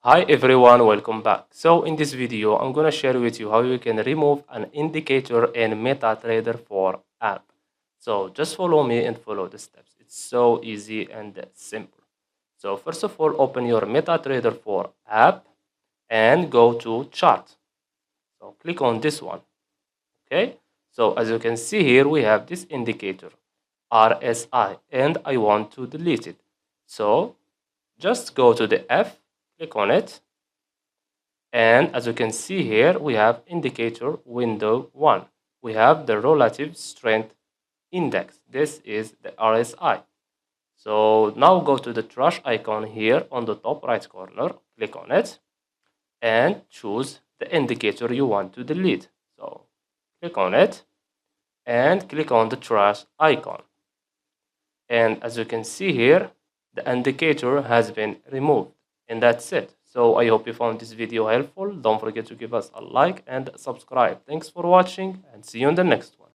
Hi everyone, welcome back. So in this video, I'm going to share with you how you can remove an indicator in MetaTrader 4 app. So just follow me and follow the steps. It's so easy and simple. So first of all, open your MetaTrader 4 app and go to chart. So click on this one. Okay. So as you can see here, we have this indicator RSI and I want to delete it. So just go to the F, click on it. And as you can see here, we have indicator window 1. We have the relative strength index. This is the RSI. So now go to the trash icon here on the top right corner, click on it, and choose the indicator you want to delete. So click on it and click on the trash icon. And as you can see here, the indicator has been removed. And that's it. So I hope you found this video helpful. Don't forget to give us a like and subscribe. Thanks for watching and see you in the next one.